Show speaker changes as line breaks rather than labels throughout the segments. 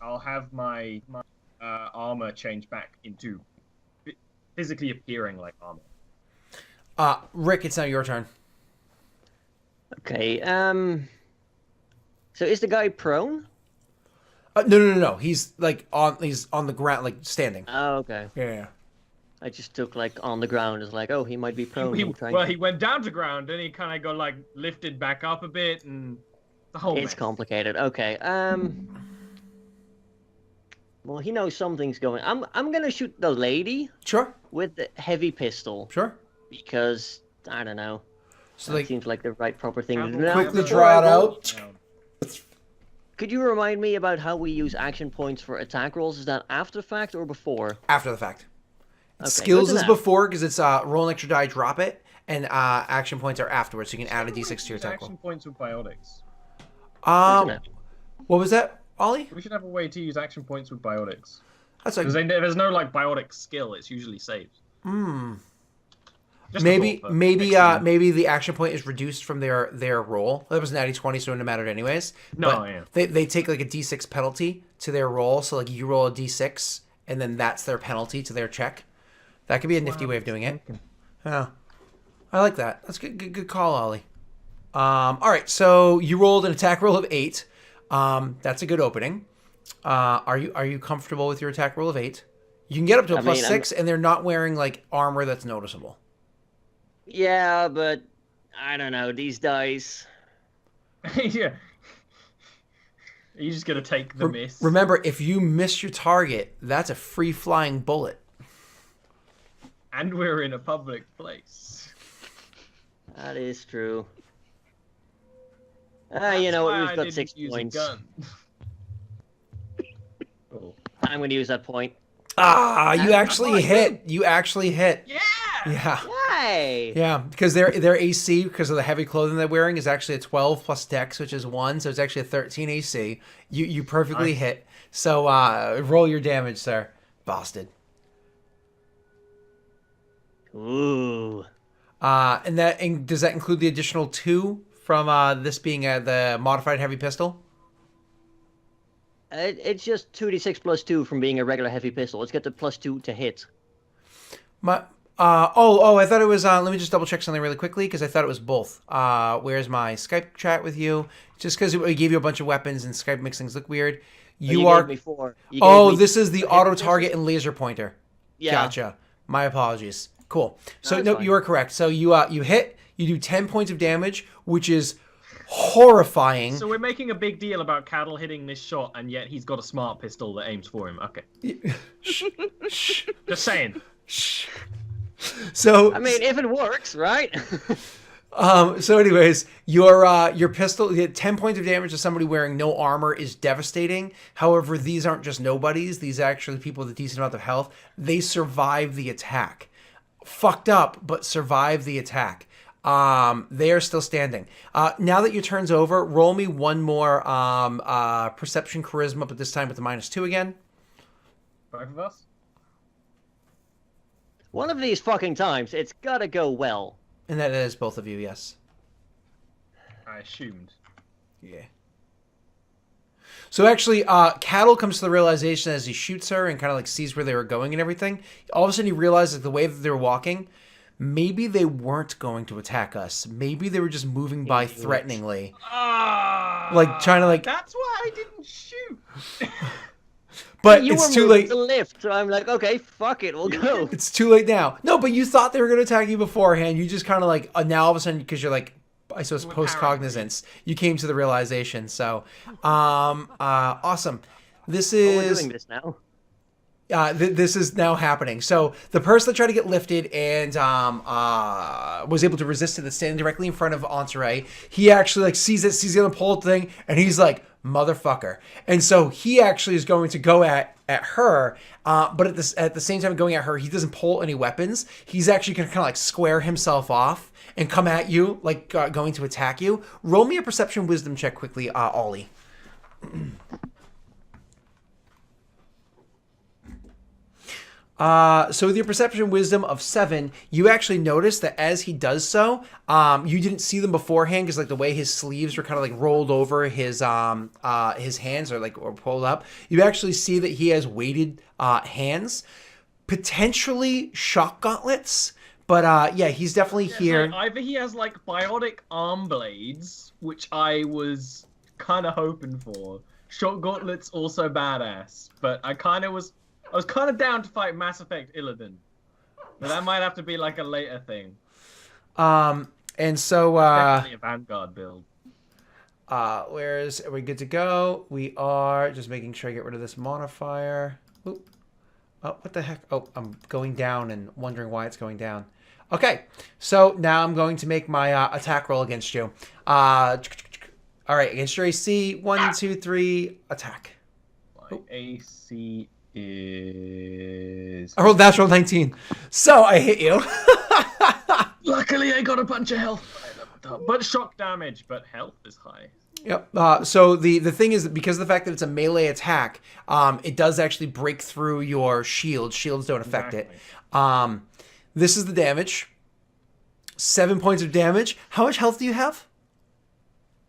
I'll have my armor change back into physically appearing like armor.
Rick, it's now your turn.
Okay. So is the guy prone?
No. He's on the ground, like standing.
Oh, okay.
Yeah.
I just took like on the ground as like, oh, he might be prone.
He went down to ground, then he kind of got like lifted back up a bit, and the whole
It's
mess.
complicated. Okay. Well, he knows something's going. I'm gonna shoot the lady
Sure.
with the heavy pistol
Sure.
because I don't know.
So
That
like
seems like the right proper thing to do.
Quickly
Now,
quickly
before
draw
I
it
roll,
out.
could you remind me about how we use action points for attack rolls? Is that after the fact or before?
After the fact.
Okay,
Skills
good
is
to know.
before because it's roll an extra die, drop it, and action points are afterwards. So you can add a d6 to your attack
action
roll.
points with biotics.
Good to
Um,
know.
what was that, Ollie?
We should have a way to use action points with biotics.
That's like
Because there's no like biotic skill; it's usually saved. Just a
maybe
thought for
maybe
next time.
maybe the action point is reduced from their roll. That was an 20, so it wouldn't have mattered anyways.
No,
But
yeah.
they take like a d6 penalty to their roll. So like you roll a d6, and then that's their penalty to their check. That could be a nifty way of doing it. Yeah, I like that. That's good call, Ollie. All right, so you rolled an attack roll of 8. That's a good opening. Are you comfortable with your attack roll of 8? You can get up to a plus 6, and they're not wearing like armor that's noticeable.
Yeah, but I don't know these dice.
Yeah. Are you just gonna take the miss?
Remember, if you miss your target, that's a free flying bullet.
And we're in a public place.
That is true. You know what? We've got 6 points.
Cool.
I'm going to use that point.
You actually hit. You actually hit.
Yeah.
Yeah.
Yay!
Yeah, because their AC, because of the heavy clothing they're wearing, is actually a 12 plus Dex, which is 1, so it's actually a 13 AC. You perfectly hit. So roll your damage, sir. Busted.
Ooh.
And does that include the additional 2 from this being the modified heavy pistol?
It's just 2d6 plus 2 from being a regular heavy pistol. Let's get the plus 2 to hit.
I thought it was. Let me just double check something really quickly because I thought it was both. Where's my Skype chat with you? Just because it gave you a bunch of weapons and Skype makes things look weird. You are.
Gave me 4.
This is the auto target and laser pointer.
Yeah.
Gotcha. My apologies. Cool. So
that's
no,
fine.
you are correct. So you hit. You do 10 points of damage, which is horrifying.
So we're making a big deal about Cattle hitting this shot, and yet he's got a smart pistol that aims for him. Okay. Just saying.
So
I mean, if it works, right?
So anyways, your pistol, you get 10 points of damage to somebody wearing no armor is devastating. However, these aren't just nobodies. These are actually people with a decent amount of health. They survive the attack. Fucked up, but survive the attack. They are still standing. Now that your turn's over, roll me one more perception charisma, but this time with the -2 again.
Both of us?
One of these fucking times, it's gotta go well.
And that is both of you, yes.
I assumed.
Yeah. So actually, Cattle comes to the realization as he shoots her and kind of like sees where they were going and everything. All of a sudden, he realizes the way that they were walking, maybe they weren't going to attack us. Maybe they were just moving by threateningly, like trying to like.
That's why I didn't shoot.
But
You
it's
were
too
moving
late.
the lift, so I'm like, okay, fuck it, we'll go.
It's too late now. No, but you thought they were going to attack you beforehand. You just kind of like now all of a sudden because you're like, I suppose post cognizance, you came to the realization. So, awesome. This is
We're doing this now.
this is now happening. So the person that tried to get lifted and was able to resist it, that's standing directly in front of Entouré, he actually like sees the other pole thing, and he's like, motherfucker. And so he actually is going to go at her, but at the same time going at her, he doesn't pull any weapons. He's actually going to kind of like square himself off and come at you, like going to attack you. Roll me a perception wisdom check quickly, Ollie. So with your perception wisdom of 7, you actually notice that as he does so, you didn't see them beforehand because like the way his sleeves were kind of like rolled over his hands or pulled up. You actually see that he has weighted hands, potentially shock gauntlets. But yeah, he's definitely here.
So either he has like biotic arm blades, which I was kind of hoping for. Shock gauntlets also badass, but I was kind of down to fight Mass Effect Illidan. But that might have to be like a later thing.
And so
Definitely a Vanguard build.
are we good to go? We are just making sure I get rid of this modifier. Oop. Oh, what the heck? Oh, I'm going down and wondering why it's going down. Okay, so now I'm going to make my attack roll against you. All right, against your AC, 1, 2, 3, attack.
My AC is...
I rolled natural 19, so I hit you.
Luckily, I got a bunch of health. But shock damage, but health is high.
Yep. So the thing is that because of the fact that it's a melee attack, it does actually break through your shield. Shields don't affect it. This is the damage. 7 points of damage. How much health do you have?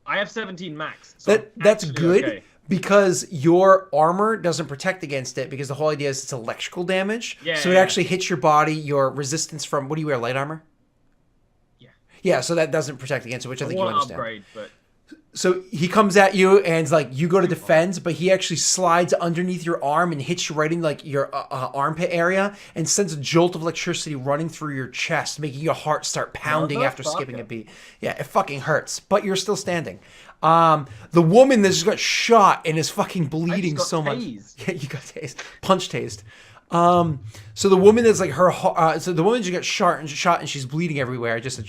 I have 17 max. So
That's good
okay.
because your armor doesn't protect against it because the whole idea is it's electrical damage.
Yeah,
so it actually hits your body, your resistance from... What do you wear, light armor?
Yeah.
Yeah, so that doesn't protect against it, which I think you understand.
Upgrade, but...
So he comes at you and like you go to defend, but he actually slides underneath your arm and hits you right in like your armpit area and sends a jolt of electricity running through your chest, making your heart start pounding after skipping a beat. Yeah, it fucking hurts, but you're still standing. The woman that just got shot and is fucking bleeding so much. Yeah, you got tased, punch tased. So the woman is like so the woman just got shot and she's bleeding everywhere. I just said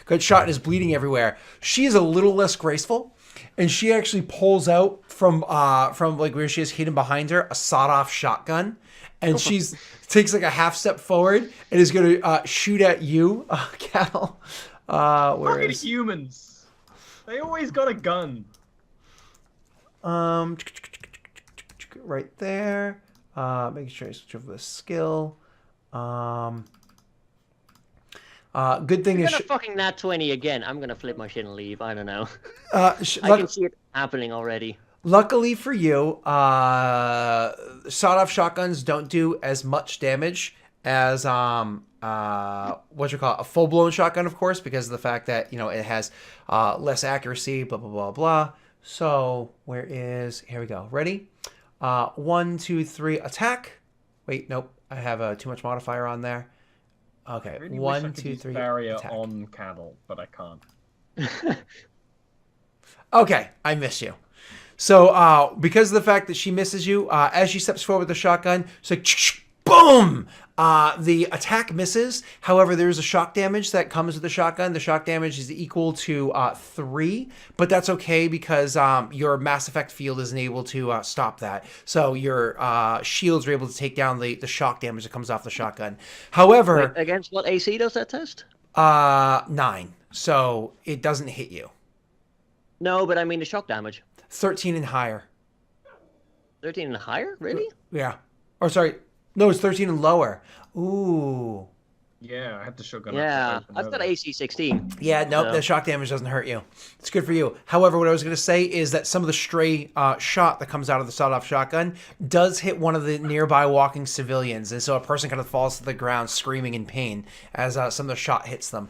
got shot and is bleeding everywhere. She is a little less graceful, and she actually pulls out from like where she is hidden behind her a sawed-off shotgun, and she's takes like a half step forward and is gonna shoot at you, Cal. Where is
humans? They always got a gun.
Right there. Making sure I switch over the skill. Good thing
You're
is...
gonna fucking nat 20 again. I'm gonna flip my shit and leave. I don't know.
I
can see it happening already.
Luckily for you, sawed-off shotguns don't do as much damage as a full-blown shotgun, of course, because of the fact that it has less accuracy. Blah blah blah blah. So here we go. Ready? 1, 2, 3, attack. Wait, nope. I have too much modifier on there. Okay,
I really
1, 2, 3.
Barrier
attack.
on cattle, but I can't.
Okay, I miss you. So because of the fact that she misses you, as she steps forward with the shotgun, it's like boom. The attack misses. However, there is a shock damage that comes with the shotgun. The shock damage is equal to 3, but that's okay because your Mass Effect field isn't able to stop that. So your shields are able to take down the shock damage that comes off the shotgun. However...
Wait, against what AC does that test?
9. So it doesn't hit you.
No, but I mean the shock damage.
13 and higher.
13 and higher? Really?
Yeah. Or sorry... No, it's 13 and lower. Ooh.
Yeah, I had the shotgun.
Yeah, I've got AC 16.
Yeah, nope, the shock damage doesn't hurt you. It's good for you. However, what I was going to say is that some of the stray shot that comes out of the sawed-off shotgun does hit one of the nearby walking civilians, and so a person kind of falls to the ground screaming in pain as some of the shot hits them.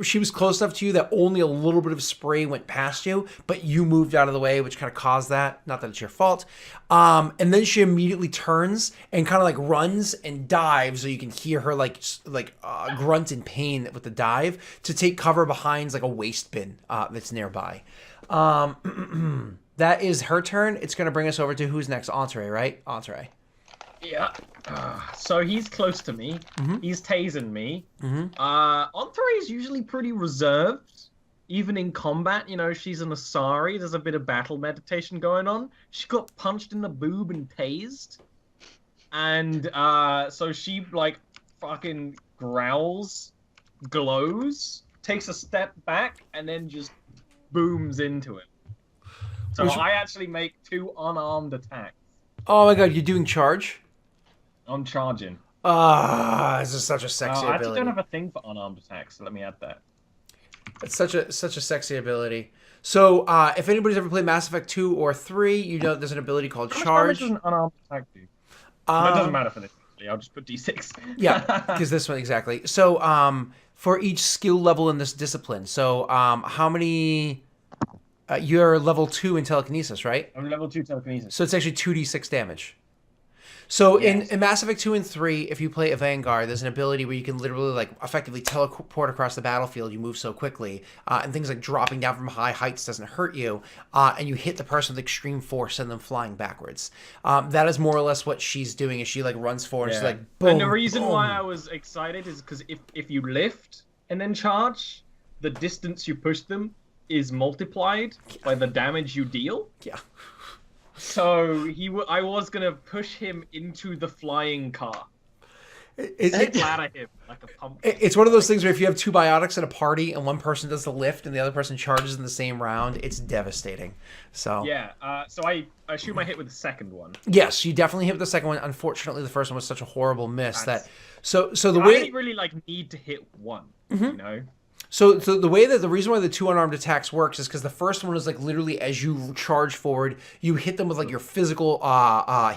She was close enough to you that only a little bit of spray went past you, but you moved out of the way, which kind of caused that. Not that it's your fault. And then she immediately turns and kind of like runs and dives, so you can hear her like grunt in pain with the dive to take cover behind like a waste bin that's nearby. That is her turn. It's going to bring us over to who's next? Entree, right? Entree.
Yeah. So he's close to me.
Mm-hmm.
He's tasing me.
Mm-hmm.
Entree is usually pretty reserved. Even in combat, she's an Asari. There's a bit of battle meditation going on. She got punched in the boob and tased. And so she, fucking growls, glows, takes a step back, and then just booms into it. So I actually make 2 unarmed attacks.
Oh my god, you're doing charge?
I'm charging.
This is such a sexy
I actually don't
ability.
have a thing for unarmed attacks, so let me add that.
It's such a sexy ability. So, if anybody's ever played Mass Effect 2 or 3, you know there's an ability called
How much damage does
Charge.
an unarmed attack do? That doesn't
Um,
matter for this, actually. I'll just put D6.
yeah, because this one exactly. So, for each skill level in this discipline, so how many? You're level 2 in telekinesis, right?
I'm level 2 telekinesis.
So it's actually 2d6 damage. So
Yes.
in Mass Effect 2 and 3, if you play a Vanguard, there's an ability where you can literally like effectively teleport across the battlefield. You move so quickly, and things like dropping down from high heights doesn't hurt you, and you hit the person with extreme force and them flying backwards. That is more or less what she's doing. Is she like runs forward? And she's like boom.
And the reason
boom.
why I was excited is because if you lift and then charge, the distance you push them is multiplied by the damage you deal.
Yeah.
So I was gonna push him into the flying car.
It,
Splatter him like a pumpkin.
it's one of those things where if you have two biotics at a party and one person does the lift and the other person charges in the same round, it's devastating. So
Yeah. So I assume I hit with the second one.
yes, you definitely hit the second one. Unfortunately, the first one was such a horrible miss
That's-
that. So the
I
way
didn't really like need to hit one. You know.
So the way that the reason why the two unarmed attacks works is because the first one is like literally as you charge forward, you hit them with like your physical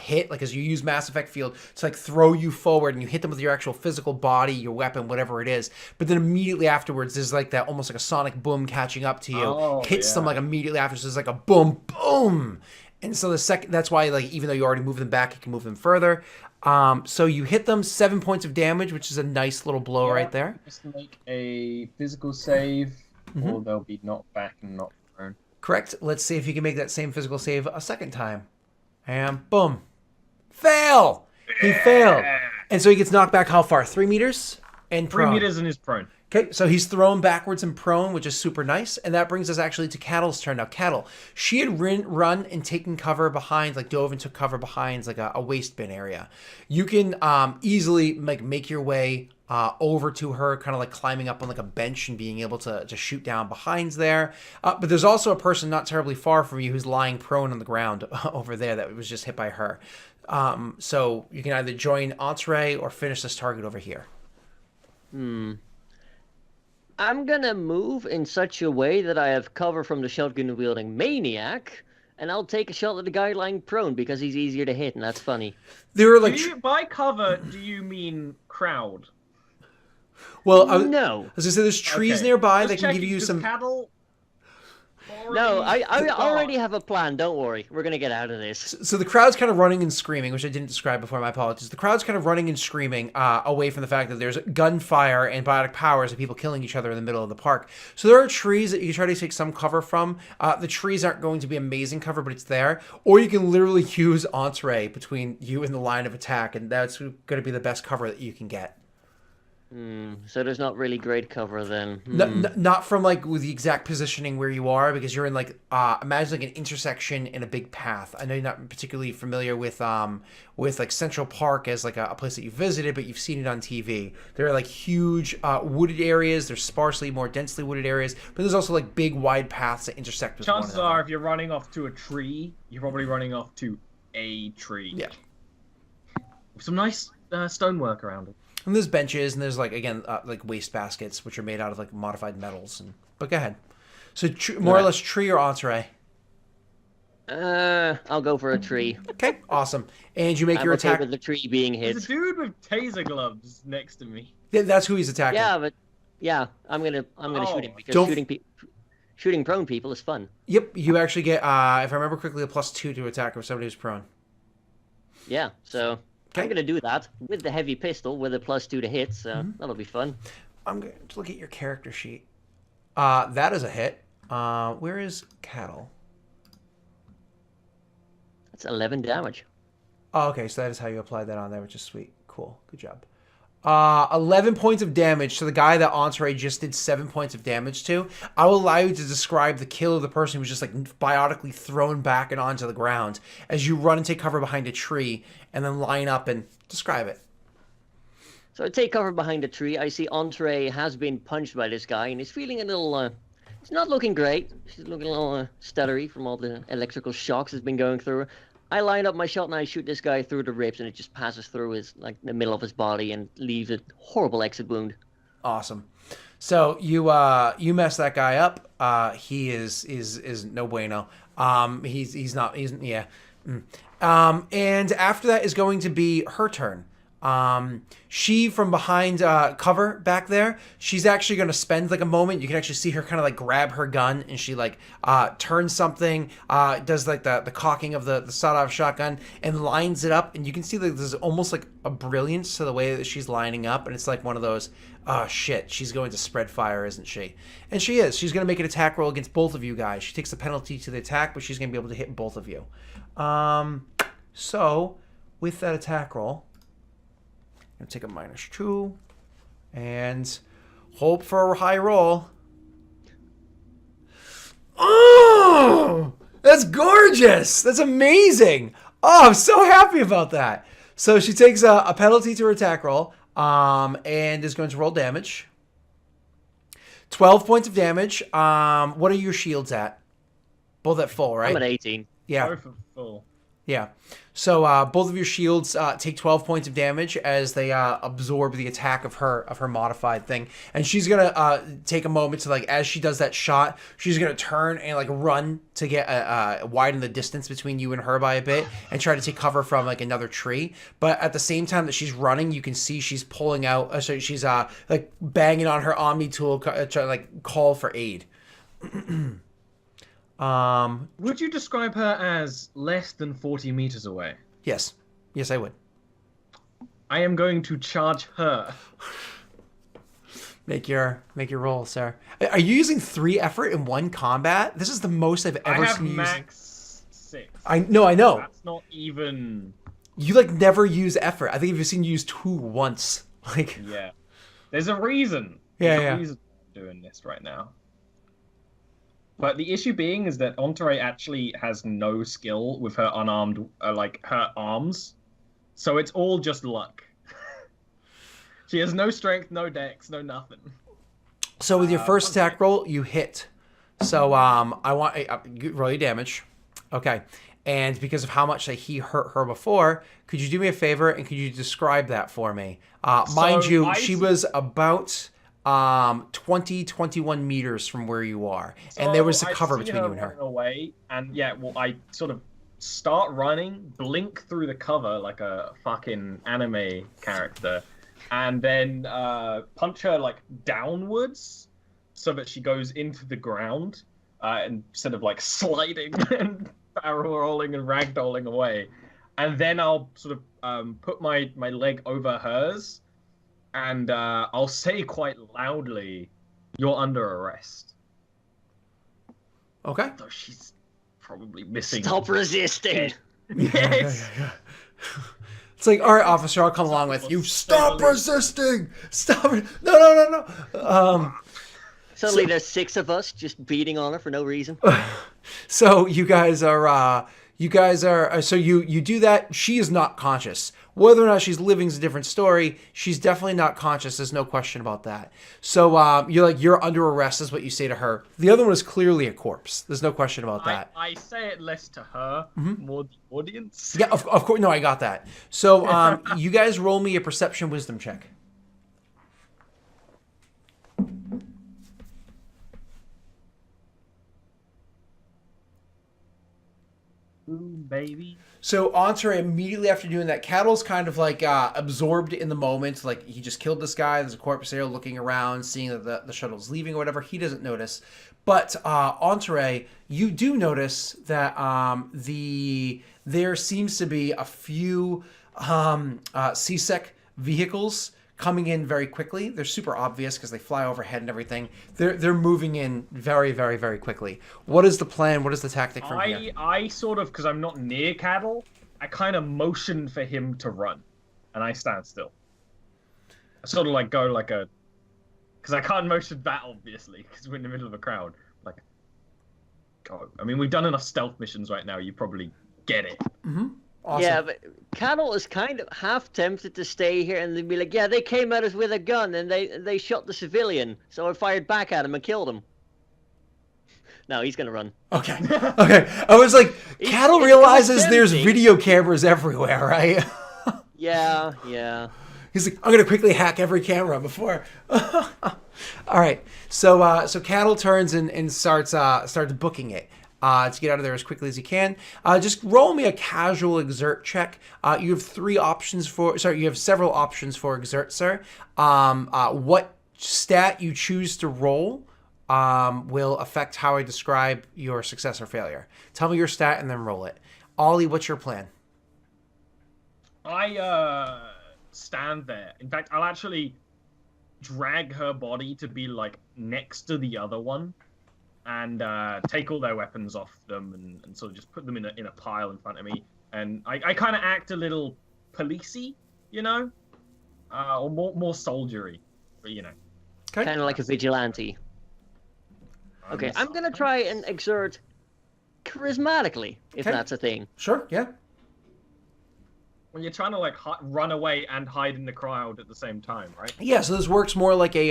hit, like as you use Mass Effect Field to like throw you forward, and you hit them with your actual physical body, your weapon, whatever it is. But then immediately afterwards, there's like that almost like a sonic boom catching up to you, hits them like immediately after. So there's like a boom, boom. And so the second, that's why like even though you already moved them back, you can move them further. So you hit them 7 points of damage, which is a nice little blow right there.
Just make a physical save, or they'll be knocked back and not thrown.
Correct. Let's see if you can make that same physical save a second time. And boom. Fail! He failed. And so he gets knocked back how far? 3 meters? And
3
prone.
meters and is prone.
Okay, so he's thrown backwards and prone, which is super nice. And that brings us actually to Cattle's turn. Now, Cattle, she had run and taken cover behind, like dove and took cover behind like a waste bin area. You can easily make your way over to her, kind of like climbing up on like a bench and being able to shoot down behind there. But there's also a person not terribly far from you who's lying prone on the ground over there that was just hit by her. So you can either join Entree or finish this target over here.
I'm gonna move in such a way that I have cover from the shotgun-wielding maniac, and I'll take a shot at the guy lying prone because he's easier to hit, and that's funny.
There are like
By cover, do you mean crowd?
well,
No.
as I said, there's trees
Okay.
nearby
Just
that can give
checking,
you
'cause
some.
cattle.
No, I
already
already have a plan. Don't worry. We're gonna get out of this.
So the crowd's kind of running and screaming, which I didn't describe before. My apologies. The crowd's kind of running and screaming away from the fact that there's gunfire and biotic powers and people killing each other in the middle of the park. So there are trees that you can try to take some cover from. The trees aren't going to be amazing cover, but it's there. Or you can literally use entree between you and the line of attack, and that's going to be the best cover that you can get.
So there's not really great cover then.
Not from like with the exact positioning where you are, because you're in like imagine like an intersection in a big path. I know you're not particularly familiar with like Central Park as like a place that you visited, but you've seen it on TV. There are like huge wooded areas. There's sparsely more densely wooded areas, but there's also like big wide paths that intersect with
Chances
one another.
are, if you're running off to a tree, you're probably running off to a tree.
Yeah.
Some nice stonework around it.
And there's benches, and there's like again like waste baskets, which are made out of like modified metals. But go ahead. So more or less tree or entree.
I'll go for a tree.
Okay, awesome. And you make
I'm
your
okay
attack.
with the tree being hit.
There's a dude with taser gloves next to me.
That's who he's attacking.
Yeah, but yeah, I'm gonna shoot him because
Don't-
shooting prone people is fun.
Yep, you actually get, if I remember correctly, a +2 to attack with somebody who's prone.
Yeah, so
Okay.
I'm gonna do that with the heavy pistol with a +2 to hit. So that'll be fun.
I'm going to look at your character sheet. That is a hit. Where is Cattle?
That's 11 damage.
Oh, okay, so that is how you applied that on there, which is sweet. Cool, good job. 11 points of damage to the guy that Entree just did 7 points of damage to. I will allow you to describe the kill of the person who was just like biotically thrown back and onto the ground as you run and take cover behind a tree and then line up and describe it.
So I take cover behind a tree. I see Entree has been punched by this guy and he's feeling a little. He's not looking great. She's looking a little stuttery from all the electrical shocks he's been going through. I line up my shot and I shoot this guy through the ribs, and it just passes through his like the middle of his body and leaves a horrible exit wound.
Awesome. So you mess that guy up. He is no bueno. He's not. He's yeah. And after that is going to be her turn. She from behind cover back there, she's actually going to spend like a moment. You can actually see her kind of like grab her gun, and she like turns something, does like the cocking of the sawed-off shotgun and lines it up, and you can see like there's almost like a brilliance to the way that she's lining up, and it's like one of those, oh shit, she's going to spread fire, isn't she? And she is. She's going to make an attack roll against both of you guys. She takes the penalty to the attack, but she's going to be able to hit both of you. So with that attack roll, I'm going to take a -2 and hope for a high roll. Oh, that's gorgeous. That's amazing. Oh, I'm so happy about that. So she takes a penalty to her attack roll and is going to roll damage. 12 points of damage. What are your shields at? Both at full, right?
I'm at 18.
Yeah.
Both are full.
Yeah. So both of your shields take 12 points of damage as they absorb the attack of her modified thing. And she's gonna take a moment to like, as she does that shot, she's gonna turn and like run to get widen the distance between you and her by a bit and try to take cover from like another tree. But at the same time that she's running, you can see she's pulling out. So she's like banging on her Omni tool, trying to like call for aid.
Would you describe her as less than 40 meters away?
Yes. Yes, I would.
I am going to charge her.
Make your roll, sir. Are you using 3 effort in 1 combat? This is the most I've ever seen you use.
I have max 6.
I know.
That's not even...
You like never use effort. I think I've seen you use 2 once. Like
yeah. There's a reason.
Yeah,
There's a reason I'm doing this right now. But the issue being is that Entourage actually has no skill with her unarmed, like her arms. So it's all just luck. She has no strength, no dex, no nothing.
So with your first attack roll, you hit. So I want roll your damage. Okay. And because of how much that he hurt her before, could you do me a favor and could you describe that for me? Mind you, she was about 21 meters from where you are, and there was a cover between you and her.
Away, and yeah, well, I sort of start running, blink through the cover like a fucking anime character, and then punch her like downwards so that she goes into the ground instead of like sliding and barrel rolling and ragdolling away. And then I'll sort of put my leg over hers, and I'll say quite loudly, "You're under arrest."
Okay.
Though she's probably missing.
Stop resisting.
Yes.
Yeah. It's like, all right, officer, I'll come along with you. Stop resisting! Stop it! No.
Suddenly there's 6 of us just beating on her for no reason.
So you guys are so you do that. She is not conscious. Whether or not she's living is a different story. She's definitely not conscious. There's no question about that. So you're under arrest is what you say to her. The other one is clearly a corpse. There's no question about that.
I say it less to her, more the audience.
Yeah, of course. No, I got that. So you guys roll me a perception wisdom check.
Ooh, baby.
So Entourage, immediately after doing that, Cattle's kind of like absorbed in the moment. Like he just killed this guy. There's a corpse there looking around, seeing that the shuttle's leaving or whatever. He doesn't notice. But Entourage, you do notice that there seems to be a few CSEC vehicles coming in very quickly. They're super obvious because they fly overhead and everything. They're moving in very, very, very quickly. What is the plan? What is the tactic from here?
I sort of, because I'm not near Cattle, I kind of motion for him to run, and I stand still. I sort of like go like a, because I can't motion that obviously because we're in the middle of a crowd. Like, go. I mean, we've done enough stealth missions right now. You probably get it.
Mm-hmm. Awesome.
Yeah, but Cattle is kind of half tempted to stay here and they'd be like, yeah, they came at us with a gun and they shot the civilian, so I fired back at him and killed him. No, he's gonna run.
Okay. Okay. I was like, Cattle
it's
realizes there's
tempting.
video cameras everywhere, right?
Yeah.
He's like, I'm gonna quickly hack every camera before. All right. So Cattle turns and starts booking it. To get out of there as quickly as you can. Just roll me a casual exert check. You have you have several options for exert, sir. What stat you choose to roll will affect how I describe your success or failure. Tell me your stat and then roll it. Ollie, what's your plan?
I stand there. In fact, I'll actually drag her body to be like next to the other one, and take all their weapons off them, and sort of just put them in a pile in front of me. And I kind of act a little policey, you know, or more soldiery, but you know.
Okay.
Kind of like a vigilante. Okay, I'm gonna try and exert charismatically, if
Okay.
that's a thing.
Sure. Yeah.
When you're trying to like run away and hide in the crowd at the same time, right?
Yeah, so this works more like a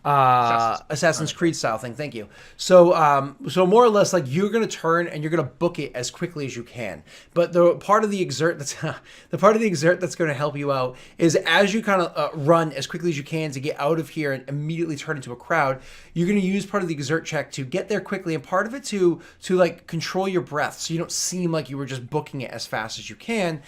Assassin's Creed style thing. Thank you. So more or less, like you're gonna turn and you're gonna book it as quickly as you can. But the part of the exert that's going to help you out is as you kind of run as quickly as you can to get out of here and immediately turn into a crowd. You're gonna use part of the exert check to get there quickly, and part of it to like control your breath, so you don't seem like you were just booking it as fast as you can.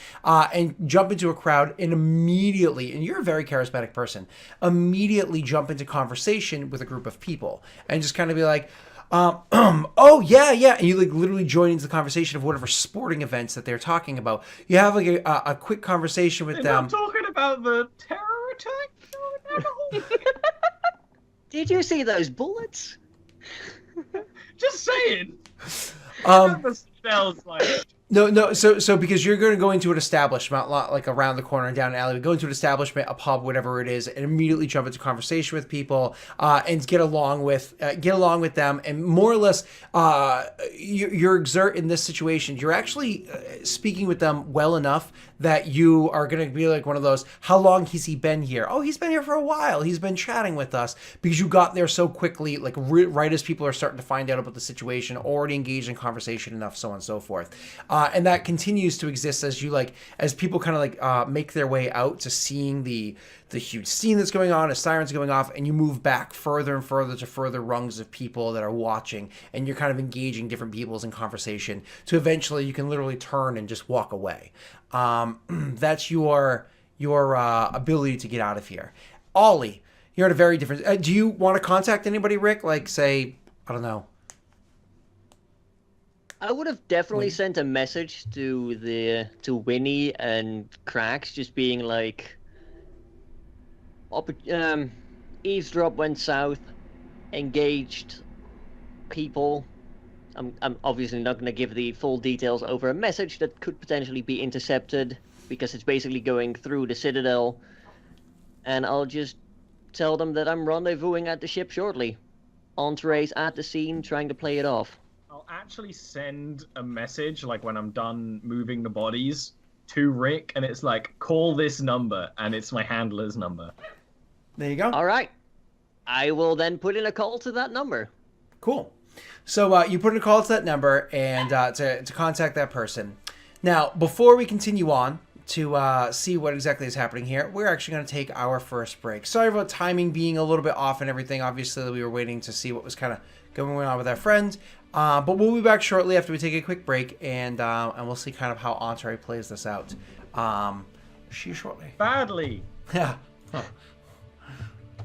And jump into a crowd and immediately, and you're a very charismatic person, immediately jump into conversation with a group of people and just kind of be like, oh yeah, and you like literally join into the conversation of whatever sporting events that they're talking about. You have like a quick conversation with
They're
them.
not talking about the terror attack.
Did you see those bullets?
Just saying. The smells like.
No. So because you're going to go into an establishment, like around the corner and down an alley, go into an establishment, a pub, whatever it is, and immediately jump into conversation with people, and get along with them, and more or less, your exert in this situation, you're actually speaking with them well enough that you are going to be like one of those. How long has he been here? Oh, he's been here for a while. He's been chatting with us, because you got there so quickly, like right as people are starting to find out about the situation, already engaged in conversation enough, so on and so forth. And that continues to exist as people kind of make their way out to seeing the huge scene that's going on, as sirens going off, and you move back further and further to further rungs of people that are watching, and you're kind of engaging different peoples in conversation to eventually you can literally turn and just walk away. That's your ability to get out of here. Ollie, you're at a very different. Do you want to contact anybody, Rick? Like, say, I don't know.
I would have definitely sent a message to Winnie and Cracks, just being like, eavesdrop went south, engaged people. I'm obviously not going to give the full details over a message that could potentially be intercepted, because it's basically going through the Citadel, and I'll just tell them that I'm rendezvousing at the ship shortly. Entree's at the scene, trying to play it off.
I'll actually send a message, like when I'm done moving the bodies, to Rick, and it's like, call this number, and it's my handler's number.
There you go.
All right. I will then put in a call to that number.
Cool. So you put in a call to that number and to contact that person. Now, before we continue on to see what exactly is happening here, we're actually going to take our first break. Sorry about timing being a little bit off and everything. Obviously, we were waiting to see what was kind of going on with our friend. But we'll be back shortly after we take a quick break, and we'll see kind of how Entree plays this out. See you shortly.
Badly.
Yeah. Huh.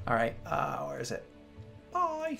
All right. Where is it? Bye.